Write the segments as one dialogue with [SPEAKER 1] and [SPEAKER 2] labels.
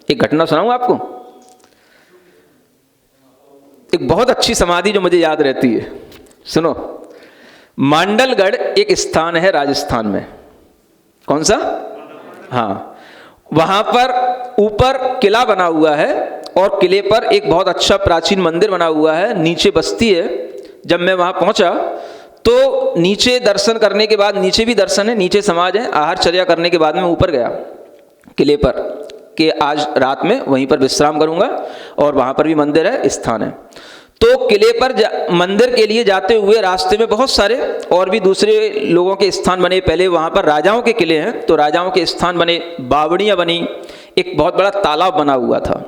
[SPEAKER 1] एक घटना सुनाऊं आपको, एक बहुत अच्छी समाधि जो मुझे याद रहती है। सुनो, मांडलगढ़ एक स्थान है राजस्थान में। कौन सा? हाँ, वहां पर ऊपर किला बना हुआ है और किले पर एक बहुत अच्छा प्राचीन मंदिर बना हुआ है, नीचे बस्ती है। जब मैं वहां पहुंचा तो नीचे दर्शन करने के बाद, नीचे भी दर्शन है, नीचे समाज है, आहारचर्या करने के बाद मैं ऊपर गया किले पर कि आज रात में वहीं पर विश्राम करूंगा और वहां पर भी मंदिर है, स्थान है। तो किले पर मंदिर के लिए जाते हुए रास्ते में बहुत सारे और भी दूसरे लोगों के स्थान बने। पहले वहां पर राजाओं के किले हैं तो राजाओं के स्थान बने, बावड़ियां बनी, एक बहुत बड़ा तालाब बना हुआ था।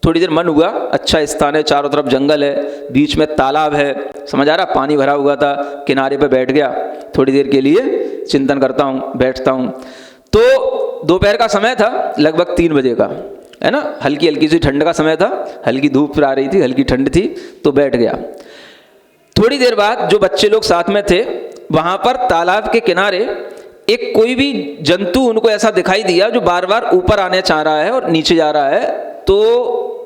[SPEAKER 1] थोड़ी देर मन हुआ, अच्छा स्थान है, चारों तरफ जंगल है, बीच में तालाब है, समझ आ रहा, पानी भरा हुआ था। किनारे पर बैठ गया, थोड़ी देर के लिए चिंतन करता हूँ, बैठता हूँ। तो दोपहर का समय था, लगभग 3 बजे का है ना, हल्की हल्की सी ठंड का समय था, हल्की धूप आ रही थी, हल्की ठंड थी, तो बैठ गया। थोड़ी देर बाद जो बच्चे लोग साथ में थे, वहां पर तालाब के किनारे एक कोई भी जंतु उनको ऐसा दिखाई दिया जो बार बार ऊपर आने चाह रहा है और नीचे जा रहा है। तो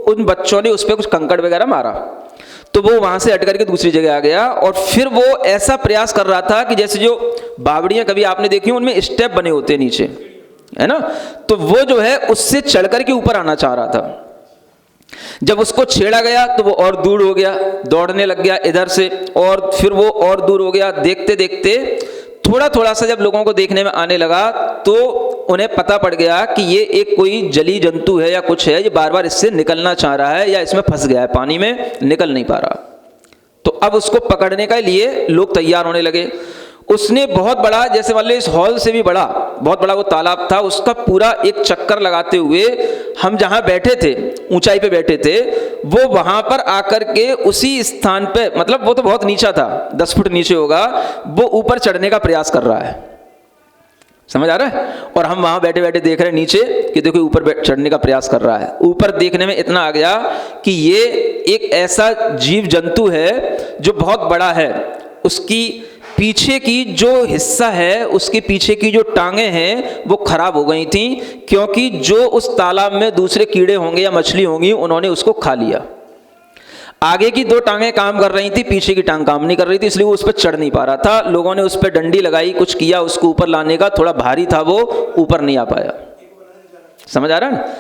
[SPEAKER 1] उन बच्चों ने उस पर कुछ कंकड़ वगैरह मारा, तो वो वहां से हट करके दूसरी जगह आ गया और फिर वो ऐसा प्रयास कर रहा था कि जैसे जो बावड़ियां कभी आपने देखी हो, उनमें स्टेप बने होते हैं नीचे, है ना, तो वो जो है उससे चढ़ करके ऊपर आना चाह रहा था। जब उसको छेड़ा गया तो वो और दूर हो गया, दौड़ने लग गया इधर से, और फिर वो और दूर हो गया। देखते देखते थोड़ा थोड़ा सा जब लोगों को देखने में आने लगा तो उन्हें पता पड़ गया कि ये एक कोई जली जंतु है या कुछ है, ये बार बार इससे निकलना चाह रहा है या इसमें फंस गया है, पानी में निकल नहीं पा रहा। तो अब उसको पकड़ने के लिए लोग तैयार होने लगे। उसने बहुत बड़ा, जैसे मान लो इस हॉल से भी बड़ा, बहुत बड़ा वो तालाब था, उसका पूरा एक चक्कर लगाते हुए हम जहां बैठे थे, ऊंचाई पे बैठे थे, वो वहां पर आकर के उसी स्थान पे, मतलब वो तो बहुत नीचा था, 10 फुट नीचे होगा, वो ऊपर चढ़ने का प्रयास कर रहा है। समझ आ रहा है? और हम वहां बैठे बैठे देख रहे हैं नीचे कि देखो ऊपर चढ़ने का प्रयास कर रहा है। ऊपर देखने में इतना आ गया कि ये एक ऐसा जीव जंतु है जो बहुत बड़ा है। उसकी पीछे की जो हिस्सा है, उसके पीछे की जो टांगें हैं वो खराब हो गई थी, क्योंकि जो उस तालाब में दूसरे कीड़े होंगे या मछली होंगी, उन्होंने उसको खा लिया। आगे की 2 टांगें काम कर रही थी, पीछे की टांग काम नहीं कर रही थी, इसलिए वो उस पर चढ़ नहीं पा रहा था। लोगों ने उस पर डंडी लगाई, कुछ किया उसको ऊपर लाने का, थोड़ा भारी था वो, ऊपर नहीं आ पाया। समझ आ रहा है?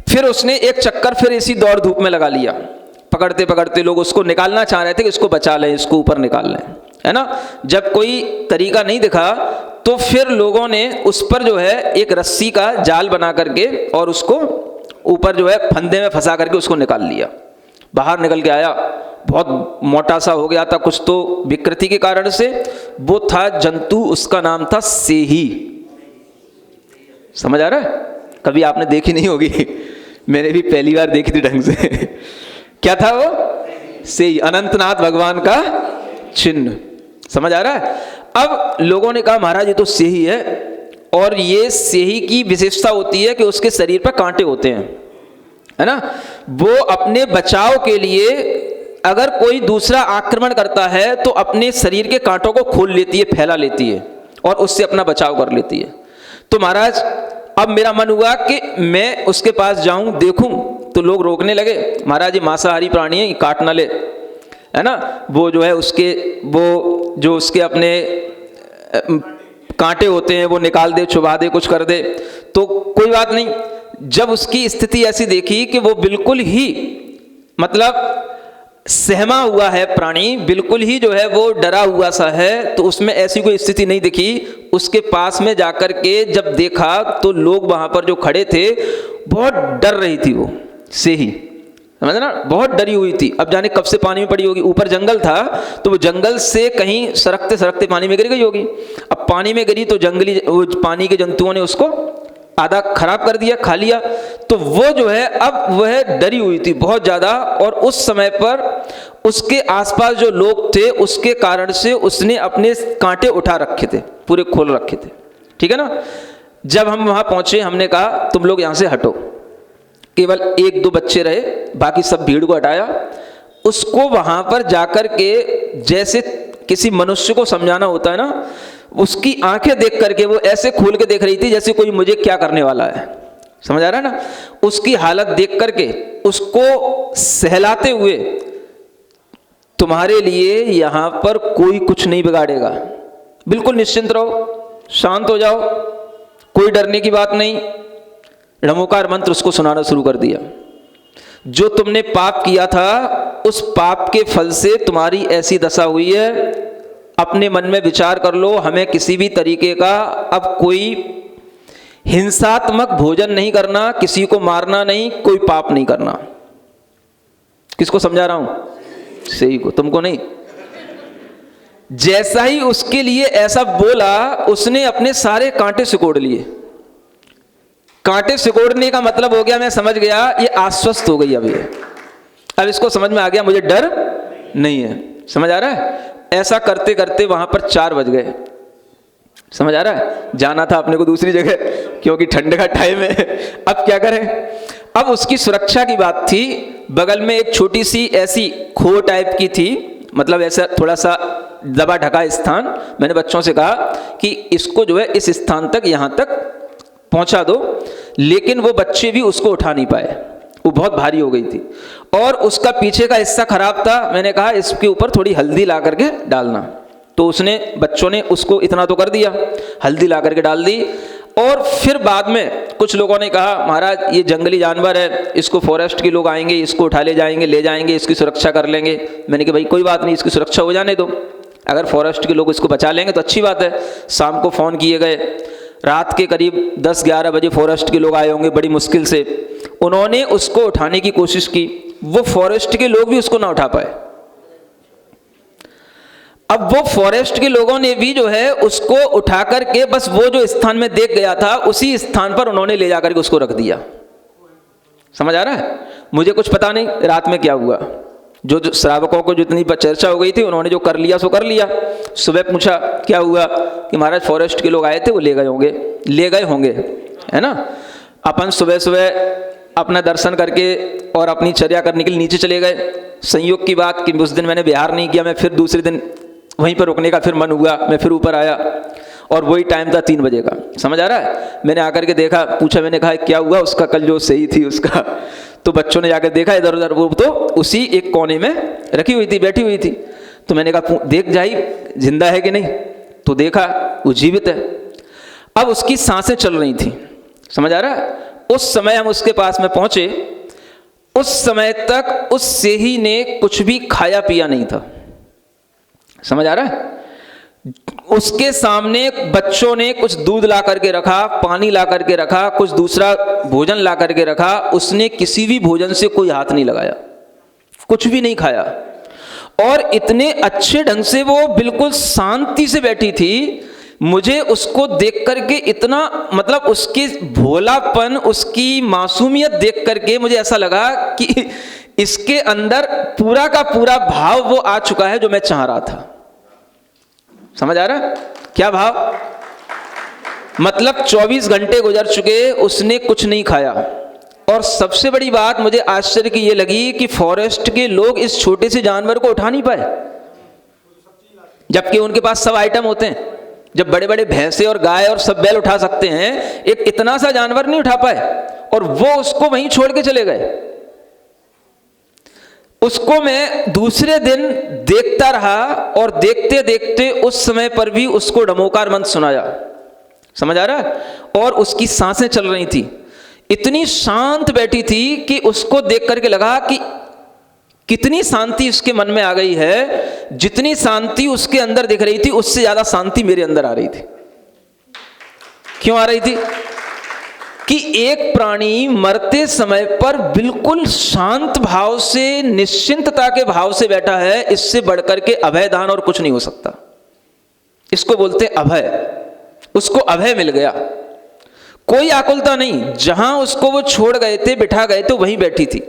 [SPEAKER 1] फिर उसने एक चक्कर फिर इसी दौड़ धूप में लगा लिया। पकड़ते पकड़ते लोग उसको निकालना चाह रहे थे कि इसको बचा लें, इसको ऊपर निकाल लें, है ना। जब कोई तरीका नहीं दिखा तो फिर लोगों ने उस पर जो है एक रस्सी का जाल बना करके और उसको ऊपर जो है फंदे में फंसा करके उसको निकाल लिया। बाहर निकल के आया, बहुत मोटा सा हो गया था कुछ तो विकृति के कारण से। वो था जंतु, उसका नाम था सेही। समझ आ रहा है? कभी आपने देखी नहीं होगी, मैंने भी पहली बार देखी थी ढंग से। क्या था वो? सेही, अनंतनाथ भगवान का चिन्ह। समझ आ रहा है? अब लोगों ने कहा महाराज ये तो सेही है, और ये सेही की विशेषता होती है कि उसके शरीर पर कांटे होते हैं, है ना। वो अपने बचाव के लिए अगर कोई दूसरा आक्रमण करता है तो अपने शरीर के कांटों को खोल लेती है, फैला लेती है और उससे अपना बचाव कर लेती है। तो महाराज अब मेरा मन हुआ कि मैं उसके पास जाऊं, देखूं, तो लोग रोकने लगे, महाराज ये मांसाहारी प्राणी है, काट ना ले, है ना। वो जो है उसके, वो जो उसके अपने कांटे होते हैं वो निकाल दे, छुपा दे, कुछ कर दे, तो कोई बात नहीं। जब उसकी स्थिति ऐसी देखी कि वो बिल्कुल ही मतलब सहमा हुआ है प्राणी, बिल्कुल ही जो है वो डरा हुआ सा है, तो उसमें ऐसी कोई स्थिति नहीं दिखी। उसके पास में जाकर के जब देखा तो लोग वहां पर जो खड़े थे, बहुत डर रही थी वो सेही, समझ ना, बहुत डरी हुई थी। अब जाने कब से पानी में पड़ी होगी, ऊपर जंगल था तो वो जंगल से कहीं सरकते सरकते पानी में गिर गई होगी। अब पानी में गिरी तो जंगली वो पानी के जंतुओं ने उसको आधा खराब कर दिया, खा लिया। तो वो जो है अब वह डरी हुई थी बहुत ज्यादा, और उस समय पर उसके आसपास जो लोग थे उसके कारण से उसने अपने कांटे उठा रखे थे, पूरे खोल रखे थे, ठीक है ना। जब हम वहां पहुंचे हमने कहा तुम लोग यहां से हटो, केवल 1-2 बच्चे रहे, बाकी सब भीड़ को हटाया। उसको वहां पर जाकर के जैसे किसी मनुष्य को समझाना होता है ना, उसकी आंखें देख करके वो ऐसे खोल के देख रही थी जैसे कोई मुझे क्या करने वाला है। समझ आ रहा है ना? उसकी हालत देख करके उसको सहलाते हुए, तुम्हारे लिए यहां पर कोई कुछ नहीं बिगाड़ेगा, बिल्कुल निश्चिंत रहो, शांत हो जाओ, कोई डरने की बात नहीं। णमोकार मंत्र उसको सुनाना शुरू कर दिया। जो तुमने पाप किया था उस पाप के फल से तुम्हारी ऐसी दशा हुई है, अपने मन में विचार कर लो, हमें किसी भी तरीके का अब कोई हिंसात्मक भोजन नहीं करना, किसी को मारना नहीं, कोई पाप नहीं करना। किसको समझा रहा हूं? सही को, तुमको नहीं। जैसा ही उसके लिए ऐसा बोला, उसने अपने सारे कांटे सिकोड़ लिए। कांटे सिकोड़ने का मतलब हो गया, मैं समझ गया ये आश्वस्त हो गई अब ये, अब इसको समझ में आ गया मुझे डर नहीं है। समझ आ रहा है? ऐसा करते करते वहां पर 4 बज गए। समझ आ रहा है? जाना था अपने को दूसरी जगह, क्योंकि ठंड का टाइम है। अब क्या करें? अब उसकी सुरक्षा की बात थी। बगल में एक छोटी सी ऐसी खो टाइप की थी, मतलब ऐसा थोड़ा सा दबा ढका स्थान। मैंने बच्चों से कहा कि इसको जो है इस स्थान तक, यहां तक पहुंचा दो, लेकिन वो बच्चे भी उसको उठा नहीं पाए, वो बहुत भारी हो गई थी। और उसका पीछे का हिस्सा खराब था। मैंने कहा इसके ऊपर थोड़ी हल्दी ला करके डालना, तो उसने, बच्चों ने उसको इतना तो कर दिया, हल्दी ला करके डाल दी। और फिर बाद में कुछ लोगों ने कहा महाराज ये जंगली जानवर है, इसको फॉरेस्ट के लोग आएंगे, इसको उठा ले जाएंगे, इसकी सुरक्षा कर लेंगे। मैंने कहा भाई कोई बात नहीं, इसकी सुरक्षा हो जाने दो, अगर फॉरेस्ट के लोग इसको बचा लेंगे तो अच्छी बात है। शाम को फ़ोन किए गए, रात के करीब 10-11 बजे फॉरेस्ट के लोग आए होंगे, बड़ी मुश्किल से उन्होंने उसको उठाने की कोशिश की। वो फॉरेस्ट के लोग भी उसको ना उठा पाए। अब वो फॉरेस्ट के लोगों ने भी जो है उसको उठा करके बस वो जो स्थान में देख गया था उसी स्थान पर उन्होंने ले जाकर के उसको रख दिया। समझ आ रहा है? मुझे कुछ पता नहीं रात में क्या हुआ, जो श्रावकों को जितनी चर्चा हो गई थी उन्होंने जो कर लिया सो कर लिया। सुबह पूछा क्या हुआ, कि महाराज फॉरेस्ट के लोग आए थे, वो ले गए होंगे, है ना। अपन सुबह सुबह अपना दर्शन करके और अपनी चर्या करने के लिए नीचे चले गए। संयोग की बात कि उस दिन मैंने विहार नहीं किया, मैं फिर दूसरे दिन वहीं पर रुकने का फिर मन हुआ, मैं फिर ऊपर आया और वही टाइम था 3 बजे का। समझ आ रहा है? मैंने आकर के देखा, पूछा, मैंने कहा क्या हुआ उसका, कल जो सही थी उसका। तो बच्चों ने जाकर देखा इधर उधर, वो तो उसी एक कोने में रखी हुई थी, बैठी हुई थी। तो मैंने कहा देख जाई जिंदा है कि नहीं, तो देखा वो जीवित है। अब उसकी सांसें चल रही थी। समझ आ रहा है? उस समय हम उसके पास में पहुंचे, उस समय तक उस सेही ने कुछ भी खाया पिया नहीं था। समझ आ रहा है? उसके सामने बच्चों ने कुछ दूध ला करके रखा, पानी ला करके रखा, कुछ दूसरा भोजन ला करके रखा। उसने किसी भी भोजन से कोई हाथ नहीं लगाया, कुछ भी नहीं खाया, और इतने अच्छे ढंग से वो बिल्कुल शांति से बैठी थी। मुझे उसको देख करके इतना, मतलब उसकी भोलापन, उसकी मासूमियत देख करके मुझे ऐसा लगा कि इसके अंदर पूरा का पूरा भाव वो आ चुका है जो मैं चाह रहा था। समझ आ रहा है? क्या भाव? मतलब 24 घंटे गुजर चुके, उसने कुछ नहीं खाया। और सबसे बड़ी बात मुझे आश्चर्य की ये लगी कि फॉरेस्ट के लोग इस छोटे से जानवर को उठा नहीं पाए, जबकि उनके पास सब आइटम होते हैं। जब बड़े बड़े भैंसे और गाय और सब बैल उठा सकते हैं, एक इतना सा जानवर नहीं उठा पाए, और वो उसको वहीं छोड़ के चले गए। उसको मैं दूसरे दिन देखता रहा, और देखते देखते उस समय पर भी उसको णमोकार मंत्र सुनाया। समझ आ रहा है? और उसकी सांसें चल रही थी, इतनी शांत बैठी थी कि उसको देख करके लगा कि कितनी शांति उसके मन में आ गई है। जितनी शांति उसके अंदर दिख रही थी उससे ज्यादा शांति मेरे अंदर आ रही थी। क्यों आ रही थी? कि एक प्राणी मरते समय पर बिल्कुल शांत भाव से, निश्चिंतता के भाव से बैठा है, इससे बढ़कर के अभय दान और कुछ नहीं हो सकता। इसको बोलते अभय। उसको अभय मिल गया, कोई आकुलता नहीं। जहां उसको वो छोड़ गए थे, बिठा गए थे, वहीं बैठी थी,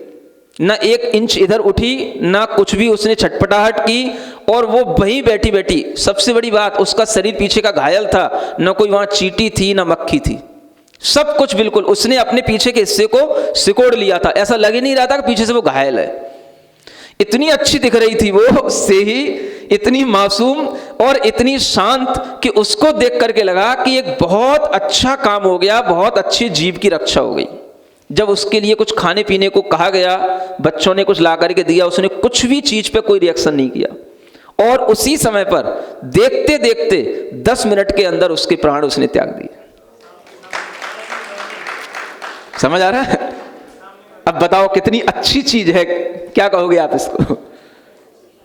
[SPEAKER 1] ना 1 इंच इधर उठी, ना कुछ भी उसने छटपटाहट की, और वो वहीं बैठी बैठी। सबसे बड़ी बात, उसका शरीर पीछे का घायल था, ना कोई वहां चींटी थी, ना मक्खी थी, सब कुछ बिल्कुल उसने अपने पीछे के हिस्से को सिकोड़ लिया था। ऐसा लग ही नहीं रहा था कि पीछे से वो घायल है। इतनी अच्छी दिख रही थी वो से ही, इतनी मासूम, और इतनी शांत कि उसको देख करके लगा कि एक बहुत अच्छा काम हो गया, बहुत अच्छी जीव की रक्षा हो गई। जब उसके लिए कुछ खाने पीने को कहा गया, बच्चों ने कुछ ला करके दिया, उसने कुछ भी चीज पे कोई रिएक्शन नहीं किया, और उसी समय पर देखते देखते 10 मिनट के अंदर उसके प्राण उसने त्याग दिए। समझ आ रहा है? अब बताओ कितनी अच्छी चीज है, क्या कहोगे आप इसको?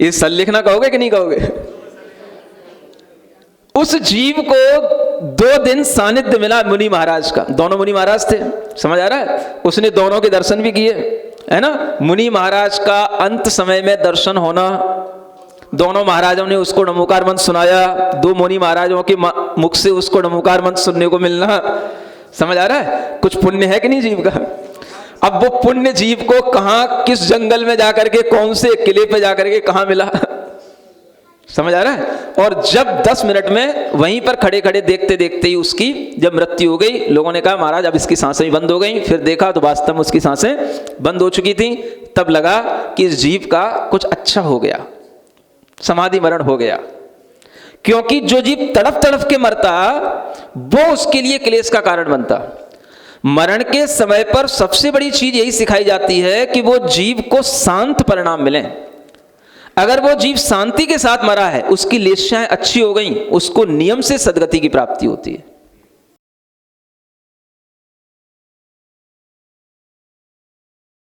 [SPEAKER 1] ये सल्लेखना कहोगे कि नहीं कहोगे? उस जीव को 2 दिन सानिध्य मिला मुनि महाराज का। दोनों मुनि महाराज थे, समझ आ रहा है? उसने दोनों के दर्शन भी किए, है ना? मुनि महाराज का अंत समय में दर्शन होना, दोनों महाराजों ने उसको नमोकार मंत्र सुनाया, 2 मुनि महाराजों के मुख से उसको नमोकार मंत्र सुनने को मिलना, समझ आ रहा है? कुछ पुण्य है कि नहीं जीव का? अब वो पुण्य जीव को कहां, किस जंगल में जाकर के, कौन से किले पे जाकर के कहां मिला, समझ आ रहा है? और जब 10 मिनट में वहीं पर खड़े खड़े देखते देखते ही उसकी जब मृत्यु हो गई, लोगों ने कहा महाराज अब इसकी सांसें बंद हो गई। फिर देखा तो वास्तव में उसकी सांसें बंद हो चुकी थी। तब लगा कि इस जीव का कुछ अच्छा हो गया, समाधि मरण हो गया। क्योंकि जो जीव तड़प तड़प के मरता वो उसके लिए क्लेश का कारण बनता। मरण के समय पर सबसे बड़ी चीज यही सिखाई जाती है कि वो जीव को शांत परिणाम मिले। अगर वो जीव शांति के साथ मरा है, उसकी लेशाएं अच्छी हो गई, उसको नियम से सद्गति की प्राप्ति होती है।